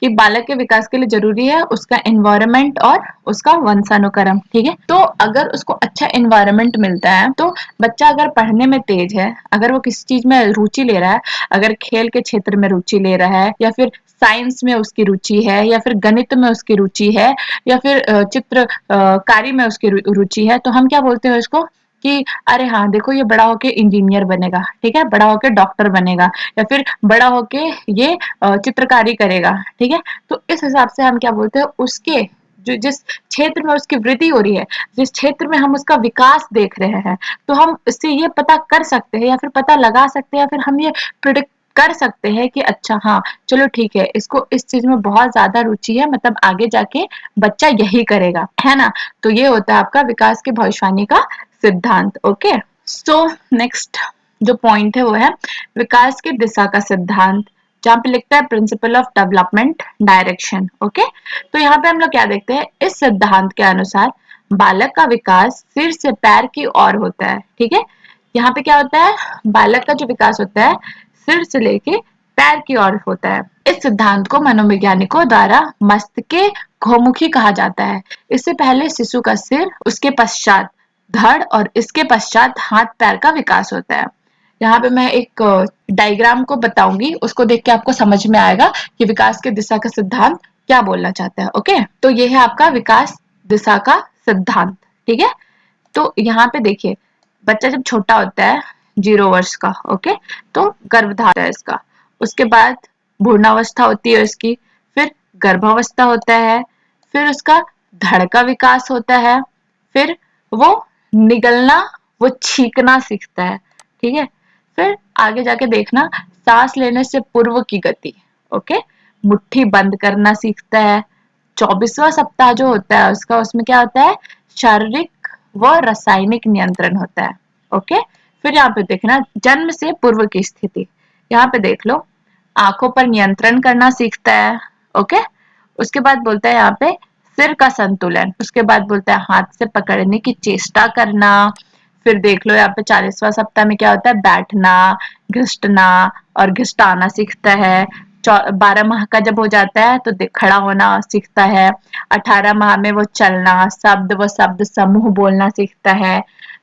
कि बालक के विकास के लिए जरूरी है उसका एनवायरनमेंट और उसका वंशानुक्रम, ठीक है। तो अगर उसको अच्छा एनवायरनमेंट मिलता है, तो बच्चा अगर पढ़ने में तेज है, अगर वो किसी चीज में रुचि ले रहा है, अगर खेल के क्षेत्र में रुचि ले रहा है, या फिर साइंस में उसकी रुचि है, या फिर गणित में उसकी रुचि है, या फिर चित्रकारी में उसकी रुचि है, तो हम क्या बोलते हैं उसको, कि अरे हाँ देखो ये बड़ा होके इंजीनियर बनेगा, ठीक है, बड़ा होके डॉक्टर बनेगा, या फिर बड़ा होके ये चित्रकारी करेगा, ठीक है। तो इस हिसाब से हम क्या बोलते हैं, उसके जो जिस क्षेत्र में उसकी वृद्धि हो रही है, जिस क्षेत्र में हम उसका विकास देख रहे हैं, तो हम इससे ये पता कर सकते हैं, या फिर पता लगा सकते हैं, या फिर हम ये प्रिडिक्ट कर सकते हैं कि अच्छा हाँ चलो ठीक है, इसको इस चीज में बहुत ज्यादा रुचि है, मतलब आगे जाके बच्चा यही करेगा, है ना। तो ये होता है आपका विकास की भविष्यवाणी का सिद्धांत। ओके, सो नेक्स्ट जो पॉइंट है वो है विकास की दिशा का सिद्धांत, जहाँ पे लिखता है principle of development direction. Okay, तो यहाँ पे हम लोग क्या देखते हैं, इस सिद्धांत के अनुसार बालक का विकास सिर से पैर की ओर होता है, ठीक है। यहाँ पे क्या होता है, बालक का जो विकास होता है सिर से लेके पैर की ओर होता है। इस सिद्धांत को मनोवैज्ञानिकों द्वारा मस्तिष्क के घोमुखी कहा जाता है। इससे पहले शिशु का सिर, उसके पश्चात धड़ और इसके पश्चात हाथ पैर का विकास होता है। यहाँ पे मैं एक डायग्राम को बताऊंगी, उसको देख के आपको समझ में आएगा कि विकास की दिशा का सिद्धांत क्या बोलना चाहता है। ओके, तो ये है आपका विकास दिशा का सिद्धांत, ठीक है। तो यहाँ पे देखिए, बच्चा जब छोटा होता है 0 वर्ष का, ओके, तो गर्भधारण है इसका, उसके बाद भ्रूणावस्था होती है इसकी, फिर गर्भावस्था होता है, फिर उसका धड़ का विकास होता है, फिर वो निगलना, वो छींकना सीखता है, ठीक है। फिर आगे जाके देखना सांस लेने से पूर्व की गति, ओके, मुट्ठी बंद करना सीखता है। 24वां सप्ताह जो होता है उसका, उसमें क्या होता है, शारीरिक व रासायनिक नियंत्रण होता है, ओके। फिर यहाँ पे देखना जन्म से पूर्व की स्थिति, यहाँ पे देख लो, आंखों पर नियंत्रण करना सीखता है, ओके। उसके बाद बोलता है यहाँ पे सिर का संतुलन, उसके बाद बोलता है हाथ से पकड़ने की चेष्टा करना। फिर देख लो यहाँ पे 40वां सप्ताह में क्या होता है, बैठना, घिसटना और घिसटाना सीखता है। 12 माह का जब हो जाता है तो खड़ा होना सीखता है। 18 माह में वो चलना, शब्द व शब्द समूह बोलना सीखता है।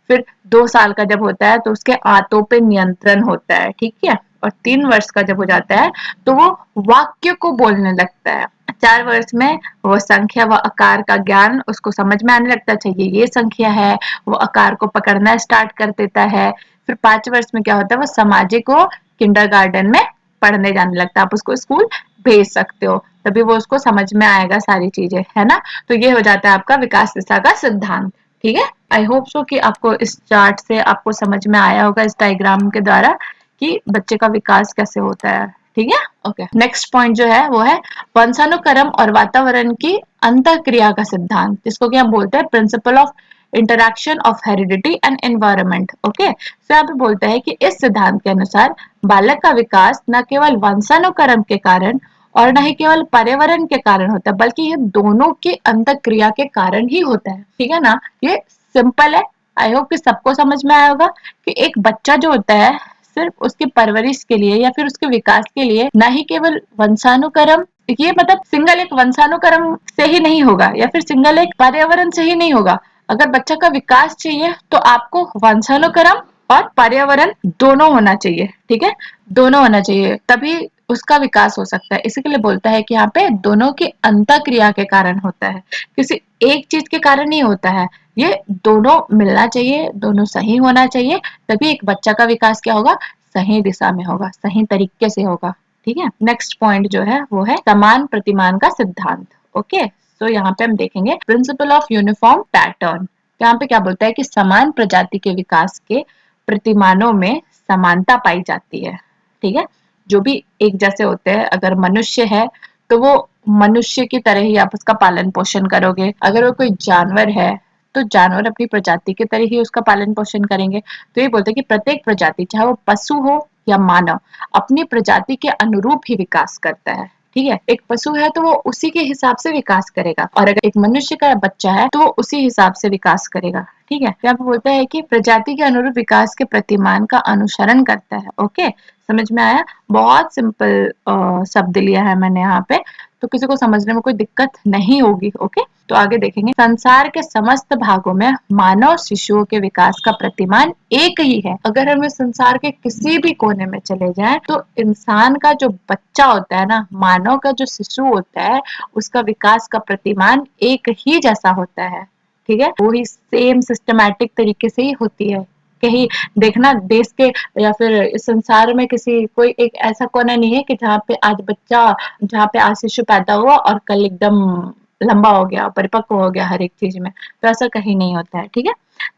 फिर 2 साल का जब होता है तो उसके आंतों पे नियंत्रण होता है, ठीक है। और 3 वर्ष का जब हो जाता है तो वो वाक्य को बोलने लगता है। 4 वर्ष में वो संख्या व आकार का ज्ञान उसको समझ में आने लगता है, चाहिए ये संख्या है, वो आकार को पकड़ना स्टार्ट कर देता है। फिर 5 वर्ष में क्या होता है, वो सामाजिक को किंडरगार्टन में पढ़ने जाने लगता है, आप उसको स्कूल भेज सकते हो, तभी वो उसको समझ में आएगा सारी चीजें, है ना। तो ये हो जाता है आपका विकास दिशा का सिद्धांत, ठीक है। आई होप सो कि आपको इस चार्ट से आपको समझ में आया होगा, इस डायग्राम के द्वारा, कि बच्चे का विकास कैसे होता है, ठीक है। ओके, नेक्स्ट पॉइंट जो है वो है वंशानुक्रम और वातावरण की अंतःक्रिया का सिद्धांत, जिसको कि हम बोलते हैं principle of interaction of heredity and environment, okay. So यहाँ पे बोलता है कि इस सिद्धांत के अनुसार बालक का विकास न केवल वंशानुक्रम के कारण और न ही केवल पर्यावरण के कारण होता है, बल्कि ये दोनों की अंतःक्रिया के कारण ही होता है, ठीक है ना। ये सिंपल है, आई होप कि सबको समझ में आया होगा कि एक बच्चा जो होता है सिर्फ उसकी परवरिश के लिए या फिर उसके विकास के लिए न ही केवल वंशानुक्रम, ये मतलब सिंगल एक वंशानुक्रम से ही नहीं होगा या फिर सिंगल एक पर्यावरण से ही नहीं होगा। अगर बच्चा का विकास चाहिए तो आपको वंशानुक्रम और पर्यावरण दोनों होना चाहिए, ठीक है, दोनों होना चाहिए, तभी उसका विकास हो सकता है। इसी के लिए बोलता है कि यहाँ पे दोनों की अंतःक्रिया के कारण होता है, किसी एक चीज के कारण नहीं होता है, ये दोनों मिलना चाहिए, दोनों सही होना चाहिए, तभी एक बच्चा का विकास क्या होगा, सही दिशा में होगा, सही तरीके से होगा, ठीक है। नेक्स्ट पॉइंट जो है वो है समान प्रतिमान का सिद्धांत, ओके। तो यहाँ पे हम देखेंगे प्रिंसिपल ऑफ यूनिफॉर्म पैटर्न, यहाँ पे क्या बोलता है कि समान प्रजाति के विकास के प्रतिमानों में समानता पाई जाती है, ठीक है। जो भी एक जैसे होते हैं, अगर मनुष्य है तो वो मनुष्य की तरह ही आप उसका पालन पोषण करोगे, अगर वो कोई जानवर है तो जानवर अपनी प्रजाति की तरह ही उसका पालन पोषण करेंगे। तो ये बोलते हैं कि प्रत्येक प्रजाति, चाहे वो पशु हो या मानव, अपनी प्रजाति के अनुरूप ही विकास करता है, ठीक है। एक पशु है तो वो उसी के हिसाब से विकास करेगा, और अगर एक मनुष्य का बच्चा है तो वो उसी हिसाब से विकास करेगा, ठीक है। यहाँ पे बोलता है कि प्रजाति के अनुरूप विकास के प्रतिमान का अनुसरण करता है, ओके। समझ में आया, बहुत सिंपल शब्द लिया है मैंने यहाँ पे, तो किसी को समझने में कोई दिक्कत नहीं होगी, ओके। तो आगे देखेंगे, संसार के समस्त भागों में मानव शिशुओं के विकास का प्रतिमान एक ही है। अगर हम इस संसार के किसी भी कोने में चले जाएं तो इंसान का जो बच्चा होता है ना, मानव का जो शिशु होता है, उसका विकास का प्रतिमान एक ही जैसा होता है, ठीक है। वो ही सेम सिस्टमैटिक तरीके से ही होती है। कहीं देखना देश के या फिर इस संसार में किसी कोई एक ऐसा कोना नहीं है कि जहाँ पे आज बच्चा, जहाँ पे आज शिशु पैदा हुआ और कल एकदम लंबा हो गया, परिपक्व हो गया हर एक चीज में, तो ऐसा कहीं नहीं होता है, ठीक है।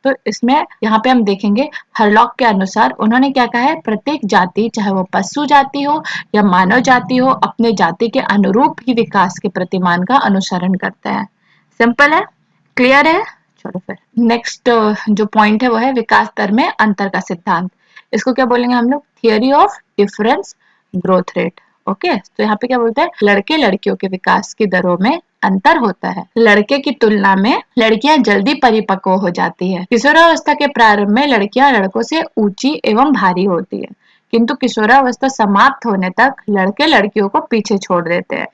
तो इसमें यहाँ पे हम देखेंगे हरलॉक के अनुसार उन्होंने क्या कहा है, प्रत्येक जाति, चाहे वो पशु जाति हो या मानव जाति हो, अपने जाति के अनुरूप ही विकास के प्रतिमान का अनुसरण करता है। सिंपल है, क्लियर है। चलो फिर नेक्स्ट जो पॉइंट है वो है विकास दर में अंतर का सिद्धांत। इसको क्या बोलेंगे हम लोग, theory of difference growth rate, okay. तो यहाँ पे क्या बोलते हैं, लड़के लड़कियों के विकास की दरों में अंतर होता है। लड़के की तुलना में लड़कियां जल्दी परिपक्व हो जाती है। किशोरावस्था के प्रारंभ में लड़कियां लड़कों से ऊंची एवं भारी होती है, किंतु किशोरावस्था समाप्त होने तक लड़के लड़कियों को पीछे छोड़ देते हैं।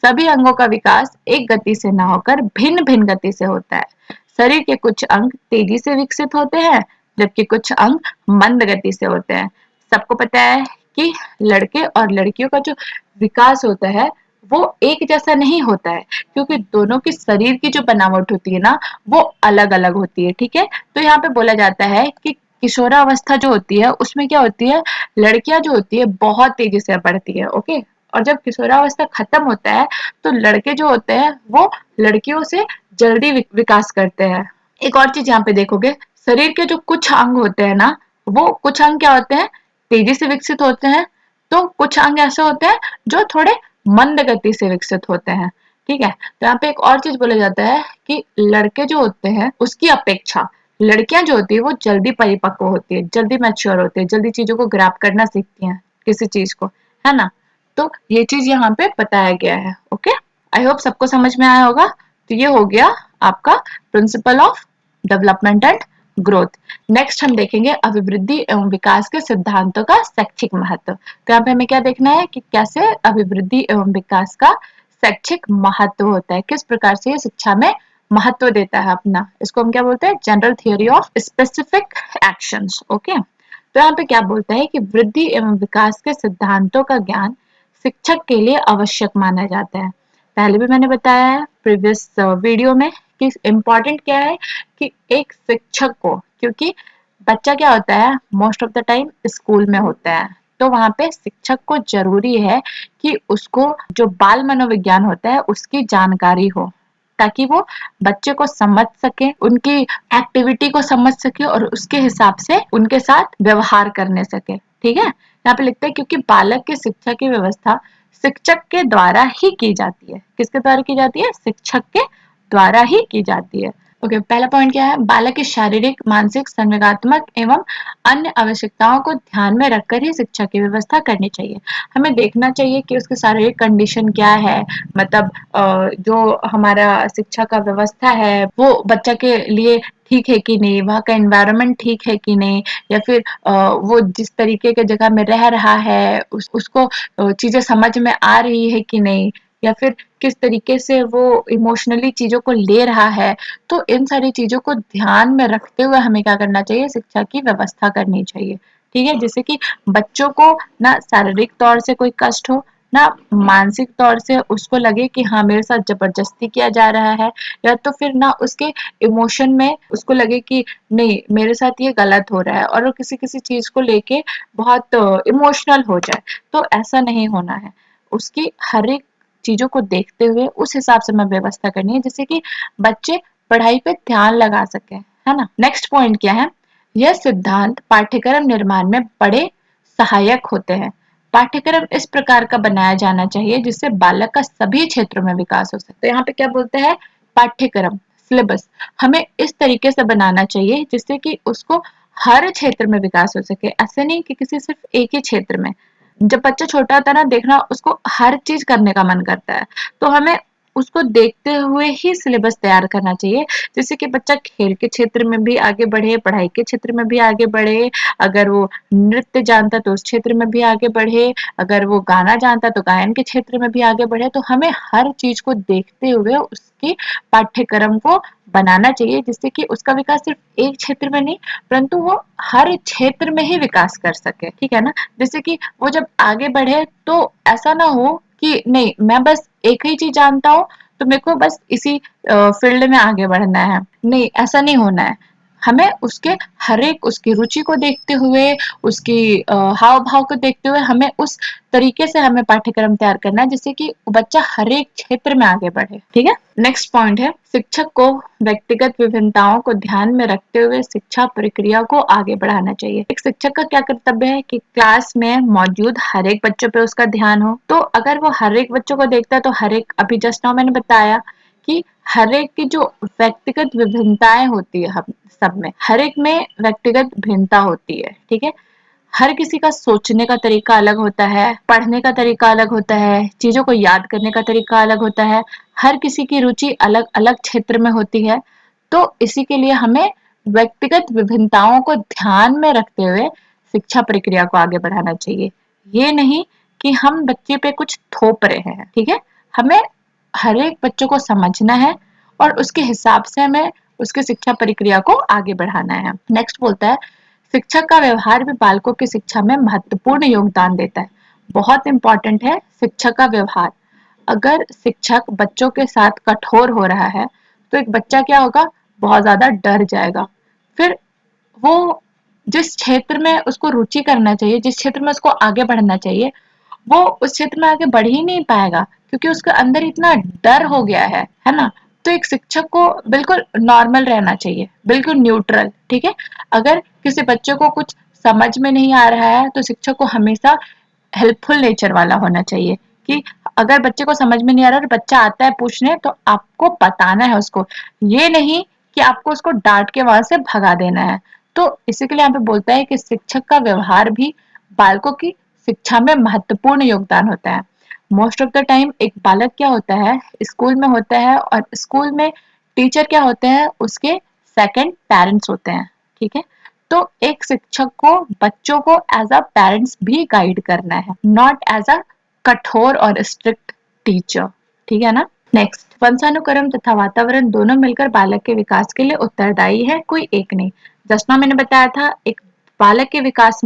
सभी अंगों का विकास एक गति से न होकर भिन्न भिन्न गति से होता है। शरीर के कुछ अंग तेजी से विकसित होते हैं, जबकि कुछ अंग मंद गति से होते हैं। सबको पता है कि लड़के और लड़कियों का जो विकास होता है वो एक जैसा नहीं होता है, क्योंकि दोनों की शरीर की जो बनावट होती है ना, वो अलग अलग होती है, ठीक है। तो यहाँ पे बोला जाता है कि किशोरावस्था जो होती है उसमें क्या होती है, लड़कियां जो होती है बहुत तेजी से बढ़ती है, ओके। और जब किशोरावस्था खत्म होता है तो लड़के जो होते हैं वो लड़कियों से जल्दी विकास करते हैं। एक और चीज यहाँ पे देखोगे, शरीर के जो कुछ अंग होते हैं ना, वो कुछ अंग क्या होते हैं, तेजी से विकसित होते हैं, तो कुछ अंग ऐसे होते हैं जो थोड़े मंद गति से विकसित होते हैं। ठीक है, तो यहाँ पे एक और चीज बोला जाता है कि लड़के जो होते हैं उसकी अपेक्षा लड़कियां जो होती है वो जल्दी परिपक्व होती है, जल्दी मैच्योर होती है, जल्दी चीजों को ग्रैब करना सीखती हैं किसी चीज को, है ना। तो ये चीज यहाँ पे बताया गया है। ओके, आई होप सबको समझ में आया होगा। तो ये हो गया आपका principle of development and growth. Next हम देखेंगे अभिवृद्धि एवं विकास के सिद्धांतों का शैक्षिक महत्व। तो यहाँ पे हमें क्या देखना है कि कैसे अभिवृद्धि एवं विकास का शैक्षिक महत्व होता है, किस प्रकार से ये शिक्षा में महत्व देता है अपना। इसको हम क्या बोलते हैं, general theory of specific actions. Okay, तो यहाँ पे क्या बोलता है कि वृद्धि एवं विकास के सिद्धांतों का ज्ञान शिक्षक के लिए आवश्यक माना जाता है। पहले भी मैंने बताया है प्रीवियस वीडियो में कि इम्पोर्टेंट क्या है कि एक शिक्षक को, क्योंकि बच्चा क्या होता है most of the time school में होता है, तो वहां पे शिक्षक को जरूरी है कि उसको जो बाल मनोविज्ञान होता है उसकी जानकारी हो, ताकि वो बच्चे को समझ सके, उनकी एक्टिविटी को समझ सके और उसके हिसाब से उनके साथ व्यवहार करने सके। ठीक है, यहाँ पे लिखते हैं क्योंकि बालक की शिक्षा की व्यवस्था शिक्षक के द्वारा ही की जाती है। किसके द्वारा की जाती है, शिक्षक के द्वारा ही की जाती है। ओके, पहला पॉइंट क्या है, बालक की शारीरिक, मानसिक, संवेगात्मक एवं अन्य आवश्यकताओं को ध्यान में रखकर ही शिक्षा की व्यवस्था करनी चाहिए। हमें देखना चाहिए कि उसकी शारीरिक कंडीशन क्या है, मतलब जो हमारा शिक्षा का व्यवस्था है वो बच्चा के लिए ठीक है कि नहीं, वहाँ का एनवायरनमेंट ठीक है कि नहीं, या फिर वो जिस तरीके के जगह में रह रहा है उसको चीजें समझ में आ रही है कि नहीं, या फिर किस तरीके से वो इमोशनली चीजों को ले रहा है। तो इन सारी चीजों को ध्यान में रखते हुए हमें क्या करना चाहिए, शिक्षा की व्यवस्था करनी चाहिए। ठीक है, जिससे कि बच्चों को ना शारीरिक तौर से कोई कष्ट हो, ना मानसिक तौर से उसको लगे कि हाँ मेरे साथ जबरदस्ती किया जा रहा है, या तो फिर ना उसके इमोशन में उसको लगे कि नहीं मेरे साथ ये गलत हो रहा है और वो किसी किसी चीज को लेके बहुत इमोशनल हो जाए। तो ऐसा नहीं होना है, उसकी हर एक चीजों को देखते हुए उस हिसाब से हमें व्यवस्था करनी है जिससे कि बच्चे पढ़ाई पे ध्यान लगा सके, है ना। नेक्स्ट पॉइंट क्या है, यह सिद्धांत पाठ्यक्रम निर्माण में बड़े सहायक होते हैं। पाठ्यक्रम इस प्रकार का बनाया जाना चाहिए जिससे बालक का सभी क्षेत्रों में विकास हो सके। तो यहाँ पे क्या बोलते हैं, पाठ्यक्रम सिलेबस हमें इस तरीके से बनाना चाहिए जिससे कि उसको हर क्षेत्र में विकास हो सके। ऐसे नहीं कि किसी सिर्फ एक ही क्षेत्र में। जब बच्चा छोटा होता है ना, देखना उसको हर चीज करने का मन करता है, तो हमें उसको देखते हुए ही सिलेबस तैयार करना चाहिए जिससे कि बच्चा खेल के क्षेत्र में भी आगे बढ़े, पढ़ाई के क्षेत्र में भी आगे बढ़े, अगर वो नृत्य जानता तो उस क्षेत्र में भी आगे बढ़े, अगर वो गाना जानता तो गायन के क्षेत्र में भी आगे बढ़े। तो हमें हर चीज को देखते हुए उसकी पाठ्यक्रम को बनाना चाहिए जिससे कि उसका विकास सिर्फ एक क्षेत्र में नहीं परंतु वो हर क्षेत्र में ही विकास कर सके। ठीक है ना, जैसे कि वो जब आगे बढ़े तो ऐसा ना हो कि नहीं मैं बस एक ही चीज जानता हूँ तो मेरे को बस इसी फील्ड में आगे बढ़ना है, नहीं ऐसा नहीं होना है। हमें उसके हर एक उसकी रुचि को देखते हुए, उसकी हाव भाव को देखते हुए हमें उस तरीके से हमें पाठ्यक्रम तैयार करना है जिससे कि बच्चा हर एक क्षेत्र में आगे बढ़े। ठीक है, नेक्स्ट पॉइंट है, शिक्षक को व्यक्तिगत विभिन्नताओं को ध्यान में रखते हुए शिक्षा प्रक्रिया को आगे बढ़ाना चाहिए। एक शिक्षक का क्या कर्तव्य है कि क्लास में मौजूद हर एक बच्चों पे उसका ध्यान हो। तो अगर वो हर एक बच्चों को देखता है तो हर एक, अभी जस्ट नाउ मैंने बताया कि हर एक की जो व्यक्तिगत विभिन्नताएं होती है, हम सब में हर एक में व्यक्तिगत भिन्नता होती है। ठीक है, हर किसी का सोचने का तरीका अलग होता है, पढ़ने का तरीका अलग होता है, चीजों को याद करने का तरीका अलग होता है, हर किसी की रुचि अलग अलग क्षेत्र में होती है। तो इसी के लिए हमें व्यक्तिगत विभिन्नताओं को ध्यान में रखते हुए शिक्षा प्रक्रिया को आगे बढ़ाना चाहिए। ये नहीं कि हम बच्चे पे कुछ थोप रहे हैं। ठीक है, हमें हर एक बच्चों को समझना है और उसके हिसाब से हमें उसकी शिक्षा प्रक्रिया को आगे बढ़ाना है। नेक्स्ट बोलता है, शिक्षक का व्यवहार भी बालकों की शिक्षा में महत्वपूर्ण योगदान देता है। बहुत इंपॉर्टेंट है शिक्षक का व्यवहार। अगर शिक्षक बच्चों के साथ कठोर हो रहा है तो एक बच्चा क्या होगा, बहुत ज्यादा डर जाएगा। फिर वो जिस क्षेत्र में उसको रुचि करना चाहिए, जिस क्षेत्र में उसको आगे बढ़ना चाहिए, वो उस क्षेत्र में आगे बढ़ ही नहीं पाएगा क्योंकि उसके अंदर इतना डर हो गया है ना। तो एक शिक्षक को बिल्कुल नॉर्मल रहना चाहिए, बिल्कुल न्यूट्रल। ठीक है, अगर किसी बच्चे को कुछ समझ में नहीं आ रहा है तो शिक्षक को हमेशा हेल्पफुल नेचर वाला होना चाहिए कि अगर बच्चे को समझ में नहीं आ रहा और बच्चा आता है पूछने तो आपको बताना है उसको, ये नहीं कि आपको उसको डांट के वहां से भगा देना है। तो इसी के लिए यहाँ पे बोलता है कि शिक्षक का व्यवहार भी बालकों की शिक्षा में महत्वपूर्ण योगदान होता है। मोस्ट ऑफ द टाइम एक बालक क्या होता है, स्कूल में होता है और स्कूल में टीचर क्या होते हैं, उसके सेकंड पेरेंट्स होते हैं। ठीक है, तो एक शिक्षक को बच्चों को एज अ पेरेंट्स भी गाइड करना है, नॉट एज अ कठोर और स्ट्रिक्ट टीचर। ठीक है ना। नेक्स्ट, वंशानुक्रम तथा वातावरण दोनों मिलकर बालक के विकास के लिए उत्तरदायी है, कोई एक नहीं। जस्ट नाउ मैंने बताया था एक बालक के विकास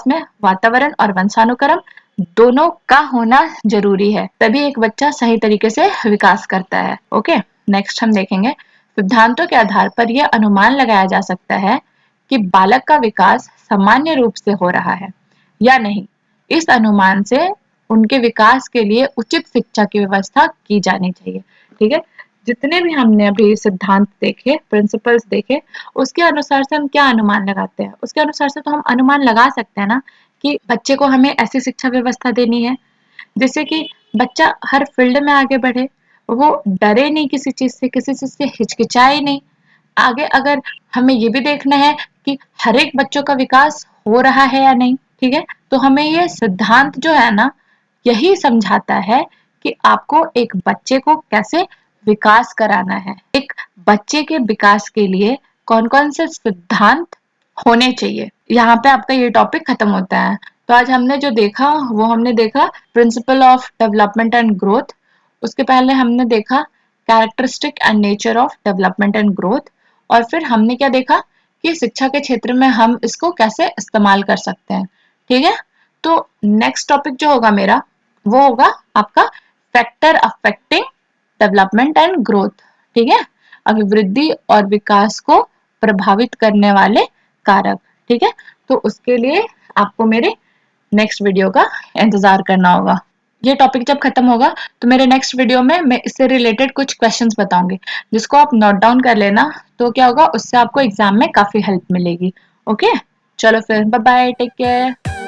में वातावरण और वंशानुक्रम दोनों का होना जरूरी है, तभी एक बच्चा सही तरीके से विकास करता है। ओके, नेक्स्ट हम देखेंगे, सिद्धांतों के आधार पर यह अनुमान लगाया जा सकता है कि बालक का विकास सामान्य रूप से हो रहा है या नहीं। इस अनुमान से उनके विकास के लिए उचित शिक्षा की व्यवस्था की जानी चाहिए। ठीक है, जितने भी हमने अभी सिद्धांत देखे, प्रिंसिपल्स देखे, उसके अनुसार से हम क्या अनुमान लगाते हैं, उसके अनुसार से तो हम अनुमान लगा सकते हैं ना कि बच्चे को हमें ऐसी शिक्षा व्यवस्था देनी है जिससे कि बच्चा हर फील्ड में आगे बढ़े, वो डरे नहीं किसी चीज से, किसी चीज से हिचकिचाए नहीं। आगे अगर हमें ये भी देखना है कि हर एक बच्चों का विकास हो रहा है या नहीं, ठीक है, तो हमें ये सिद्धांत जो है ना, यही समझाता है कि आपको एक बच्चे को कैसे विकास कराना है, एक बच्चे के विकास के लिए कौन कौन से सिद्धांत होने चाहिए। यहाँ पे आपका ये टॉपिक खत्म होता है। तो आज हमने जो देखा वो हमने देखा principle of development and growth, उसके पहले हमने देखा characteristic and nature of development and growth, और फिर हमने क्या देखा कि शिक्षा के क्षेत्र में हम इसको कैसे इस्तेमाल कर सकते हैं। ठीक है, तो नेक्स्ट टॉपिक जो होगा मेरा वो होगा आपका factor affecting development and growth. ठीक है, अभिवृद्धि और विकास को प्रभावित करने वाले कारक। ठीक है, तो उसके लिए आपको मेरे नेक्स्ट वीडियो का इंतजार करना होगा। ये टॉपिक जब खत्म होगा तो मेरे नेक्स्ट वीडियो में मैं इससे रिलेटेड कुछ क्वेश्चंस बताऊंगी जिसको आप नोट डाउन कर लेना, तो क्या होगा उससे आपको एग्जाम में काफी हेल्प मिलेगी। ओके, चलो फिर बाय बाय, टेक केयर।